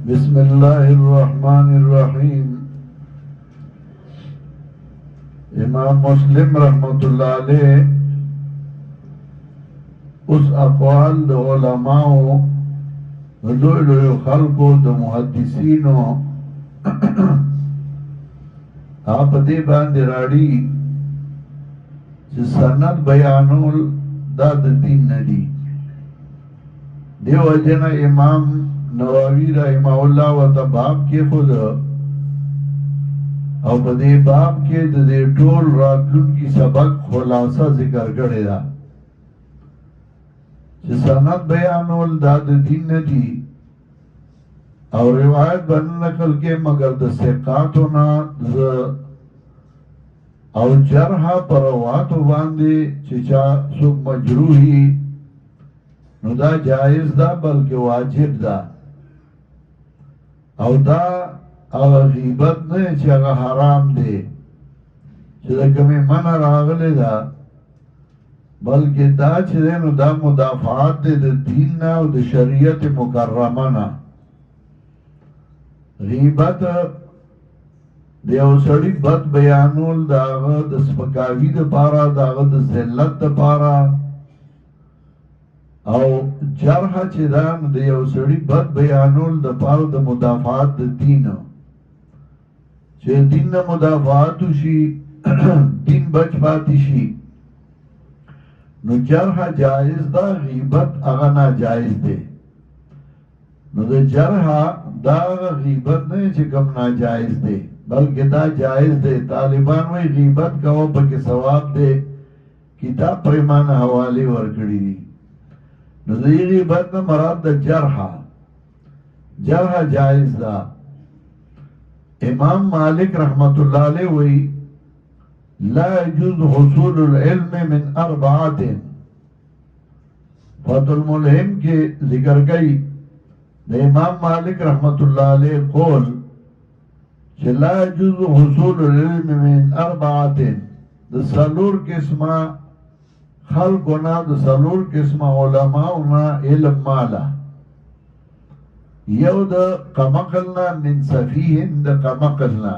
بسم الله الرحمن الرحیم. امام مسلم رحمت اللہ علیہ اس اقوال د علماء لوی لوی خلقو د محدثینو آپ دې باندې راړي چې سند بیانول دا د دین نه دي. دیو جنا امام نووي رحمه الله ورته باب کې خود او په دې باب کې د دې ټول راتلونکي سبق خلاصه ذکر کړی دا چې سند بیانول دا د دین نه دي او روایت باندې نقل کې مگر د ثقاتو نه او جرح پر رواتو باندې چې چا څوک مجروحي نو دا جائز دا بلکې واجب دا او دا هغه غیبت نه چې هغه حرام دی چې د کومې منع راغلی دا بلکې دا چې دی نو دا مدافعات دی د دین نه او د شریعت مکرمه نه. غیبت د یو سړي بد بیانول د هغه د سپکاوي دپاره د هغه د ذلت دپاره او جرح چې دا نو د یو سړي بد بیانول دپاره د مدافعات د دین چې دین نه مدافعات وشي دین بچ پاتې شي نو جرح جائز دا غیبت هغه ناجائز دی. نو د جرح دا غیبت نه چې کوم ناجائز دی بلکې دا جائز دی. طالبان وی غیبت کوه پکې ثواب دی کتاب پریمان حواله ورکړي دي. نو د غیبت نه مراد د جرح جائز ده. امام مالک رحمت الله علیه وی لا يجوز حصول العلم من اربعات. فتح الملهم کې ذکر کړي د امام مالک رحمت الله علیه قول چې لا يجوز حصول العلم من اربعات. د څلور قسمه خلقنا د څلور قسمه علماؤنا علم مالا. یو د قمقلنا من سفیهن د قمقلنا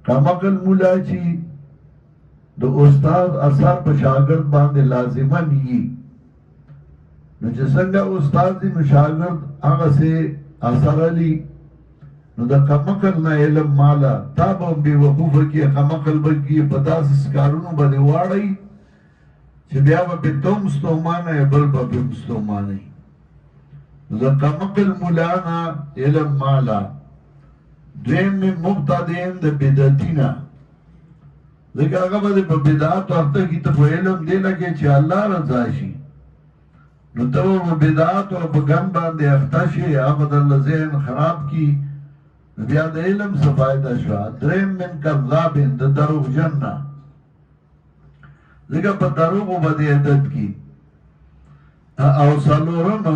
قمقل مولا چی د استاد اثر په شاگرد باندې لازمه نیي نو چې څنګه استاد دی نو شاگرد هغه سي اثر علی نو د قمقل نه علم مالا تا به بې وقوفه کې قمقل به کې په داسې کارونو باندې واړی چې بیا به توم ستومانه بل به هم ستومانه. د قمقل مولانا علم مالا. دویم می مبتدین د بدعتینا ځکه هغه به په بدعت وخته کې ته په علم دی لګې چې الله رضا شي نو ته په بدعت او په ګم باندې اخته شي هغه د ذهن خراب کی بیا د علم څه فائدہ شو. دریم من کذاب د دروغ جنہ ځکه په دروغ باندې عادت کی او سلورم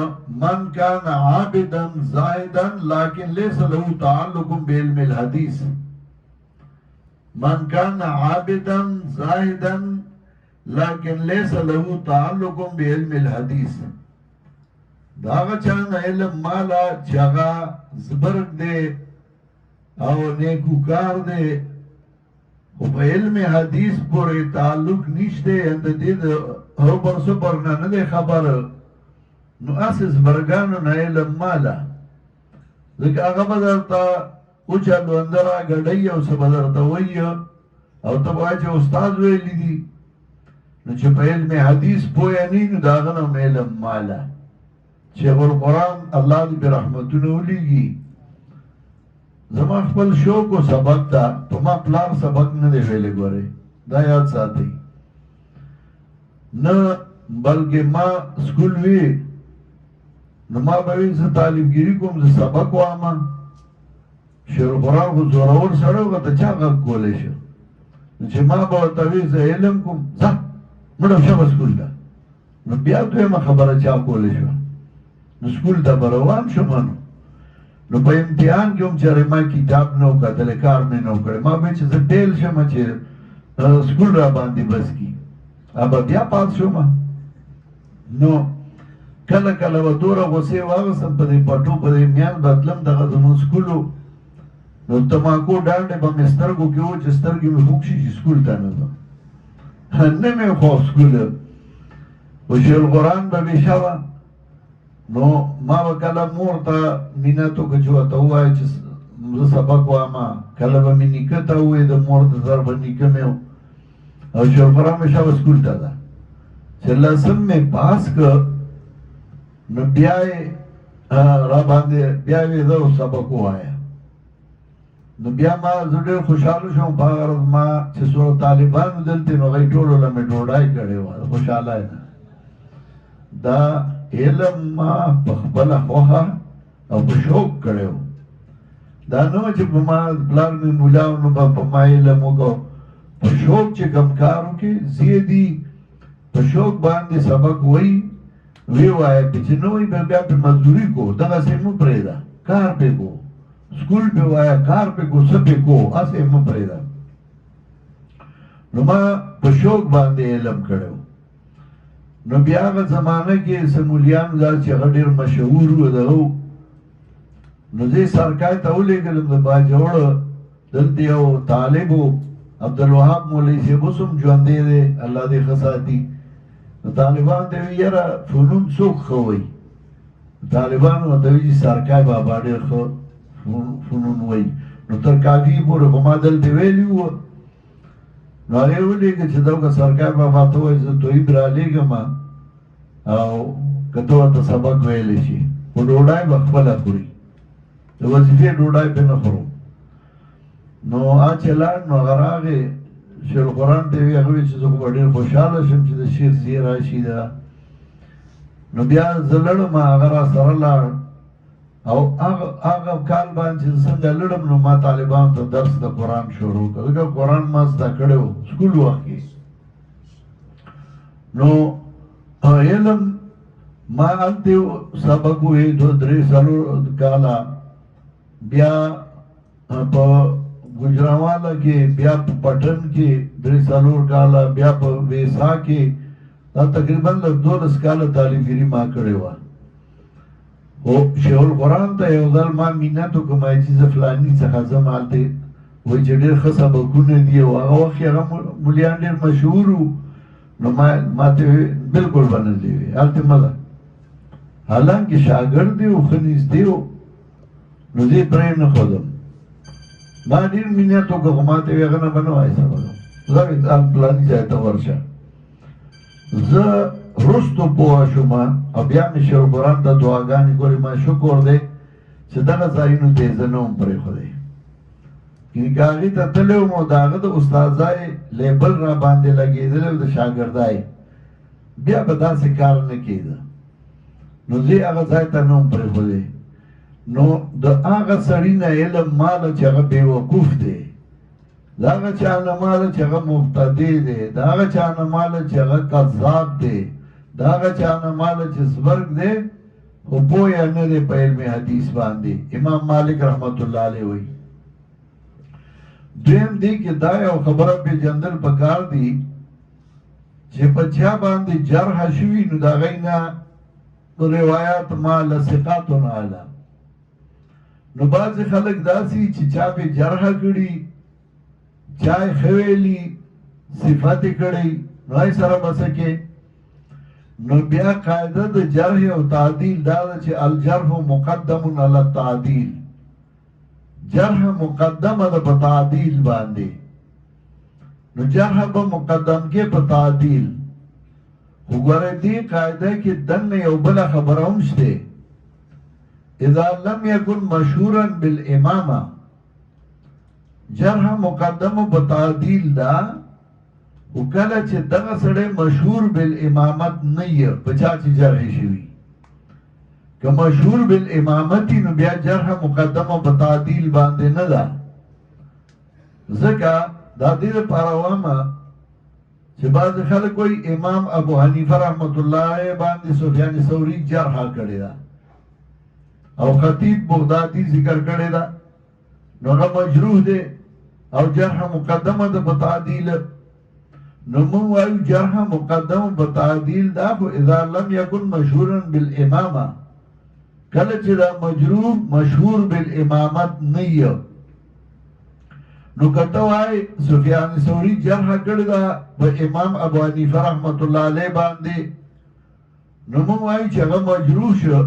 من کان عابدا زاهدا لیکن لیس له تعلق بعلم الحديث. من کان عابدا زاهدا لیکن لیس له تعلق بعلم الحديث. داغه چانه علم مالا چاغا زبرګ دی او نیکوکار دی خو په علم حدیث پورې تعلق نشته اند دې او پرسو پر نه دی خبر نو اساس برګانو نه علم مالا ځکه هغه بدلتا او چلو اندرا غړی او څه بدلتا وای او ته وای چې استاد ویلی دي نو چې په علم حدیث پوهه نه نو داغه نه علم مالا. شیخ القرآن الله دې په رحمتونو ولېږي زما خپل شوق او سبق تا په ما پلار سبق نه دی ویلې ګوره دا یاد ساتي نه بلکې ما سکول وی نو ما به زه طالبګيري کوم زه سبق وایم شیخ القرآن خو زورور سره وته چا غږ کولای شي چې ما به ورته وی زه علم کوم ځه مړه شوه سکول ته نو بیا دویمه خبره چا کولی شو نو سکول ته به روان شوم نو په امتحان کې هم چېرې ما کتاب نه و کتلی کار مې نه و کړی ما به چې زه ټیل شم چې سکول را باندې بس کی ابا بیا پاس شوم نو کله کله به دوره غوسې واغستم په دې پټو په دې میان بدلم دغه زموږ سکولو نو تماکو ډانډې به مې سترګو کې و چې سترګې مې خوږ شي چې سکول ته نه ځم نه مې خوښ سکول و شیخ القرآن به بېشه وه نو ما به کله مور ته مینت وکړه چې ورته ووایه چې زه سبق وامه کله به مې نیکه ته ووایې د مور د ضربه نیکه مې او شیخ القرآن بېشه وه سکول ته ده چې لسم مې پاس که نو بیا یې را باندې بیا یې زه سبق ووایه نو بیا ما زه ډېر خوشحاله شوم په هغه ورځ ما چې څومره طالبانو دلته نو هغوی ټولو له مې ډوډۍ کړې وه خوشحالی نه دا علم ما په خپله خوښه او په شوق کړی و دا نه وه چې په ما پلار مې مولا و نو به په ما علم وکړو په شوق چې کوم کار وکړي زیدي په شوق باندې سبق وایي وی وایه چې نه وایي به بیا پې مزدوري کو دغسې مه پرېږده کار پې کو سکول پہ وایا کار پہ کو سب پہ کو اسے مپریدا نو ما په شوق باندې علم کړو نو بیا هغه زمانه کې سمولیان دا چې هغه ډېر مشهور و دغه نو زه سرکای ته ولېږلم د باجوړ دلته یو طالب و عبدالوهاب مولوي صاحب اوس هم ژوندی دی الله دې ښه ساتي نو طالبانو ته ویل یاره فنون څوک ښه وایي طالبانو ورته ویل چې سرکای بابا ډېر ښه فنون وایي نو تر کافي پورې خو ما دلته ویلي وو نو هغې ولېږه چې دغه سرکار بابا ته وایي زه توحید رالېږم او که ته ورته سبق ویلی شي خو ډوډۍ به خپله خوري د وظیفې ډوډۍ پرې نه خورو نو چې لاړ نو هغه راغې شیخ القرآن ته یې ویې هغه ویل چې زه خو به ډېر خوشحاله شم چې د شیخ زی راشي ده نو بیا زه لړم هغه را سره لاړ او هغه کال باندې چې څنګه لړم نو ما طالبانو ته درس د قرآن شروع کړ ځکه قرآن ما زده کړی و سکول وخت کې نو علم ما هلته سبق ووایي دوه درې څلور کاله بیا په ګوجرانواله کې بیا په پټن کې درې څلور کاله بیا په ویسا کې دا تقریبا 12 کاله تعلیمګري ما کړې وه او شیخ القرآن ته یو ځل ما مینت وکړم چې زه فلاني څخه ځم هلته وایي چې ډېر ښه سبقونه دي او هغه وخت کې هغه مولیان ډېر مشهور وو نو ما ته بلکل به نه دي وی هلته مه ځه حالانکې شاګرد دی او ښه نږدې و نو زه یې پرې نه ښودم ما ډېر مینت وکړ خو ما ته یې هغه نه به نه وایي سبق ځه فلاني ځای ته ورشه زه رستو پوه شوم او بیا مې شیخ القرآن ته دعاګانې کولې ما شکر دی چې دغه ځایونو ته یې زه نه وم پرېښودی یعنې که هغې ته تللی وم او د هغه د استادځای لیبل را باندې لګېدلی و د شاګردای بیا به داسې کار نه کېده نو زه هغه ځای ته نه وم پرېښودی نو د هغه سړي نه علم ماله چې هغه بېوقوف دی د هغه چا نه ماله چې هغه مبتدی دی د هغه چا نه ماله چې هغه کذاب دی د هغه چا نه ماله چې زبرګ دی خو پویه نه دی په علم حدیث باندې امام مالک رحمت الله علیه وایي دویم دی کې دا یو خبره پېژندل پکار دي چې په چا باندې جرح شوي نو د هغوی نه روایات ما له ثقاتو نه اعلی نو بعضې خلک داسې چې چا پې جرح کړي چا یې ښه ویلي صفت یې کړی نو هغې سره به څه کې نو بیا قاعده د جرح او تعدیل دا ده چې الجرح مقدم علی التعدیل جرح مقدمه ده په تعدیل باندې نو جرح به مقدم کې په تعدیل خو ګوره دې قاعده کې دننه یو بله خبره هم شته اذا لم یکن مشهورا بالامامه جرح مقدم په تعدیل ده او کله چې دغه سړی مشهور بالامامت نه یې په چا چې جرح شوي که مشهور بالامامتي نو بیا جرح مقدمه په تعدیل باندې نه ده ځکه دا دې دپاره وامه چې بعضې خلک وایي امام ابو حنیفه رحمت الله علیه باندې سفیان ثوري جرح کړې ده او خطیب بغدادي ذکر کړې ده نو هغه مجروح دی او جرح مقدمه ده په تعدیل نمون وایو جرح مقدم په تعدیل دا خو اذا لم یکن مشهورا بالامامه کله چې دا مجروح مشهور بالامامت نه نو کته وای سفیان ثوری جرح کړی دا په امام ابو حنیفه رحمت الله علیه باندې نو مون وای چې هغه مجروح شو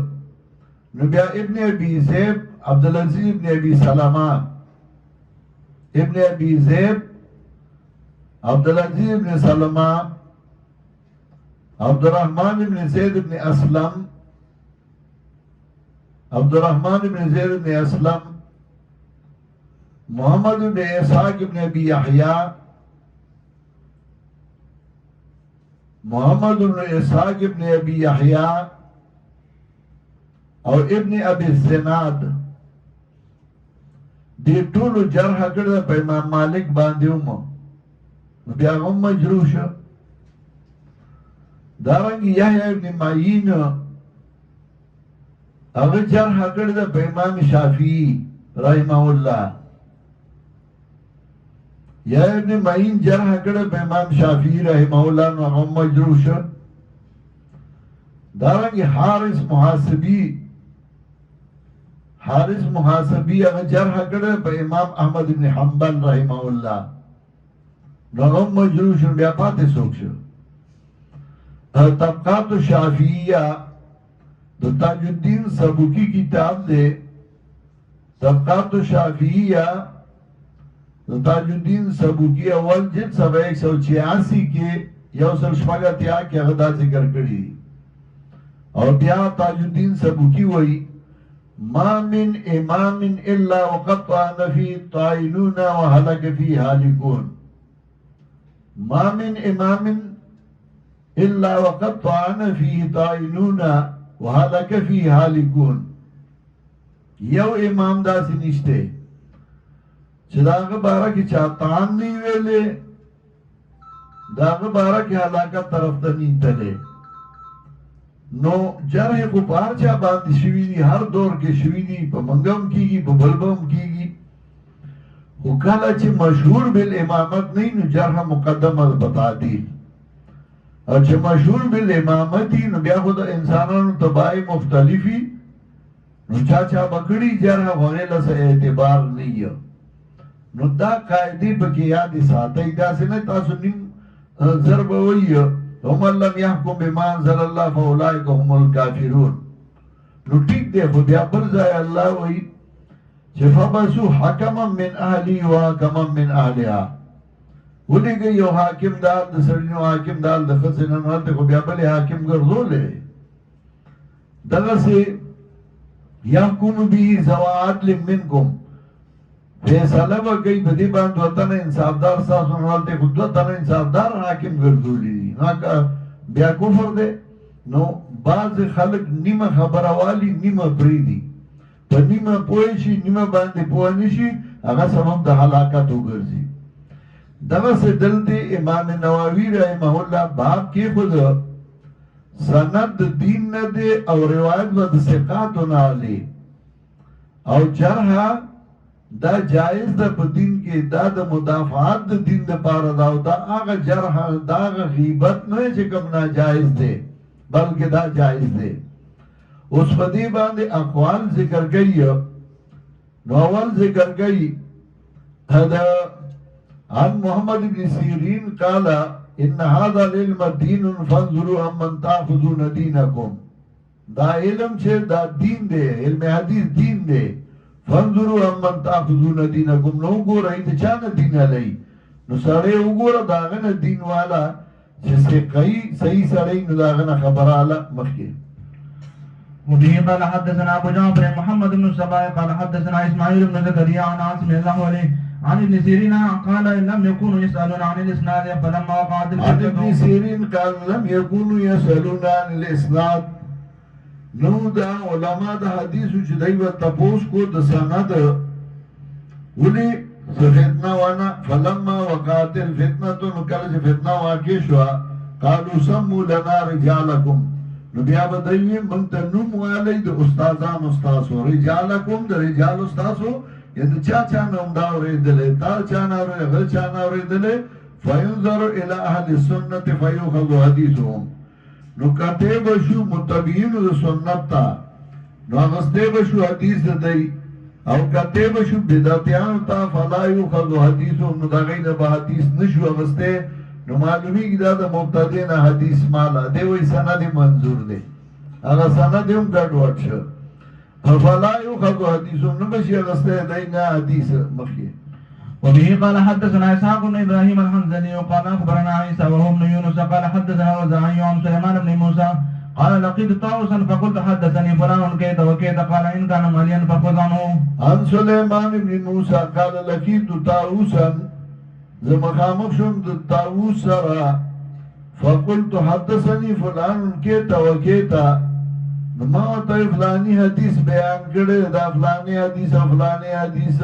نو بیا ابن ابي ذئب عبدالعزيز ابن ابي سلمہ ابن ابي ذئب عبدالعزيز ابن سلمہ عبد الرحمن ابن زید ابن اسلم عبد الرحمن ابن زید ابن اسلم محمد ابن اسحاق ابن ابي يحيى محمد ابن اسحاق ابن ابي يحيى او ابن ابي الزناد دې ټولو جرح کړل په امام مالک باندې ومو بیا هم مجروح شو دارنګ یحیی ابن معین هغه جرح کړل په امام شافعي رحمه الله یحیی ابن معین جرح کړل په امام شافعي رحمه الله نو هغه مجروح شو دارنګ حارث محاسبی هغه جرح کړل په امام احمد ابن حنبل رحمه الله نو هم مجروح شو بیا پاتې څوک شو طبقات شافعیہ د تاج الدین سبوکی کتاب دے طبقات شافعیہ د تاج الدین سبوکی اول جلد صفحہ 186 کې یو سل شپږاتیا کې هغه دا ذکر کړی او بیا تاج الدین سبوکی وایي ما من امام الا وقد طعن فيه طائنون وهلك فيه هالكون ما من امام الا وقد طعن فيه طائنون وهلك فيه هالكون یو امام داسې نشته چې داغه باره کې چا طعن نه ویلې داغه باره کې هلاکت طرف ته نه تللی نو جرح کو بار چا باندې شوی دي هر دور کې شوی دي په منګم کېږي په بلبم کېږي خو کله چې مشهور بالامامت نه نو جرح مقدم البتعدیل او چې مشهور بالامامت نو بیا خو د انسانانو طبای مختلفي نو چا بکړي جرح وغیره سره اعتبار نه نو دا قاعده پکې یاد ساتئ دا څنګه تاسو نیم ضرب وایي ومن لم يحكم بما انزل الله فاولئك هم الكافرون نو ټیک دی خو بیا بل ځای الله وایي چې فبسو حکما من اهلی و حکما من اهلها ولګي یو حاکم دار د سړي نو حاکم دار د ښځې نه نو ته بیا بل حاکم ګرځولې دغه سي يحكم به ذو عدل منكم فیصله وکړي په دې باندې وطن انصافدار تاسو نه ولته خود وطن انصافدار حاکم ګرځولې نو بیا کفر دی نو بعض خلک نیمه خبره والی نیمه پریدي په نیمه پوه شي نیمه باندې پوه نشي هغه سبب د هلاکت وګرځي دغه څه دلته امام نووي رحمه الله باب کې خود سند دین نه دی او روایت د ثقات نه علي او جرح دا جائز ده په دین کې دا د مدافعات د دین لپاره دا او دا هغه جرح دا غیبت نه چې کوم ناجائز ده بلکې دا جائز ده اوس په دې باندې اقوال ذکر کړي نو اول ذکر کړي هدا عن محمد بن سیرین قال ان هذا العلم دین فانظروا امن تاخذون دینکم دا علم چې دا دین دی علم حدیث دین دی فانظروا امن تاخذون دینکم نو ګورئ د چا نه دین علی نو سړی وګوره داغه نه دین والا چې صحیح سړی نو داغه نه خبره اله مخکې وبه قال حدثنا ابو جعفر محمد بن الصباح قال حدثنا اسماعيل بن زكريا عن عاصم الله عليه عن ابن سيرين قال لم يكونوا يسألون عن الاسناد فلما وقعت عن ابن سيرين قال لم يكونوا يسألون عن الاسناد نو دا علماء دا حدیثو چې دوی ورته تپوس کو د سند ولې فتنه وانا فلما وقعت الفتنه نو کله چې فتنه واقع شو قالوا سموا لنا رجالكم نو بیا به دوی مونږ ته نوم والی د استادانو استاسو رجالکم د رجال استاسو یعنی چا نوم دا اورېدلې تا چا نه اورېدلې بل چا نه اورېدلې فینظر الى اهل السنت فیوخذ حدیثهم نو کته بشو متبعین د سنت تا نو غسته بشو حدیث دی او کته بشو بدعتیان تا فلا یوخذ حدیثهم نو دغین به حدیث نشو غسته نو معلومی کی دا د مبتدین حدیث مالا دی وی سند منظور دی هغه سند هم ګډوډ شو فلا یوخذ حدیثهم نو بشي غسته دینه حدیث مخی. وبه قال حدثنا اسحاق بن ابراهيم الحنظلي وقال اخبرنا عيسى وهو بن يونس قال حدثنا وزاعي عن سليمان بن موسى قال لقيت طاووسا فقلت حدثني فلان كيت وكيت قال ان كان ماليا فخذ عنه. عن سليمان بن موسى قال لقيت طاووسا زمخامخ شم طاووس سرا فقلت حدثني فلان كيت وكيت ما ته فلاني حدیث بیان کړي دا فلاني حدیث فلاني حدیث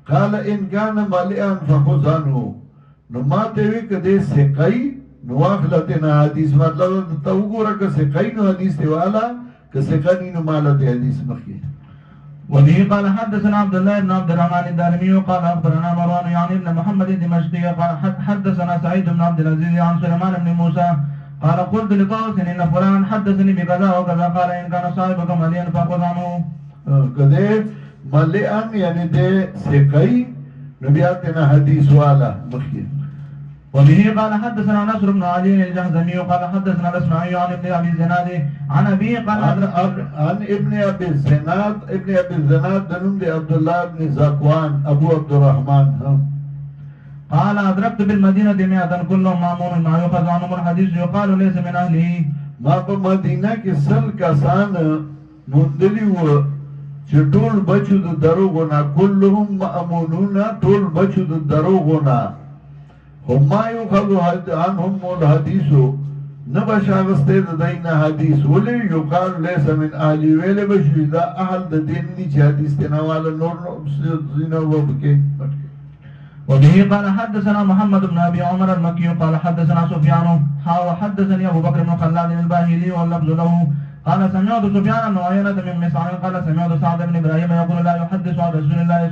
قال ان كان مالئا فخذ عنه نو ما ته وی کده سقای نو اخلتنا حدیث مطلب ته وګوره که سقای نو حدیث دی والا که سقای نو مالته حدیث مخی. وبه قال حدثنا عبد الله بن عبد الرحمن الدارمي قال اخبرنا مروان يعني ابن محمد الدمشقي قال حدثنا سعيد بن عبد العزيز عن سليمان بن موسى قال قلت لطاووس ان فلان حدثني بكذا وكذا قال ان كان صاحبك ماليا فخذ عنه. کده ملئن یعنی دے سقای نبیاتنا حدیث والا مخیر. وبه قال حدثنا نصر بن علي الجهزمي قال حدثنا الاسماعي عن ابن ابي الزناد عن ابي قال عن ابن ابي الزناد دنم دے عبد الله بن زكوان ابو عبد الرحمن قال ادركت بالمدينه 100 كلهم مامون ما يؤخذ عنهم الحديث يقال ليس من اهله. ما په مدینه کې سل کسان مندلی و چې ټول بچو د دروغونه كلهم مامونون ټول بچو د دروغونه هم یؤخذ عنهم الحديث نبشاغسته د دین حدیث ولي یقال ليس من اهل ویل بشي دا اهل د دین دي چې حدیث تنواله نور زینو وبکه. وبه قال حدثنا محمد بن ابي عمر المكي قال حدثنا سفيان حدثني ابو بكر بن خلاد الباهلي واللفظ له قال سمعت سفيان بن عيينة من مسعر قال سمعت سعد بن ابراهيم يقول لا يحدث عن رسول الله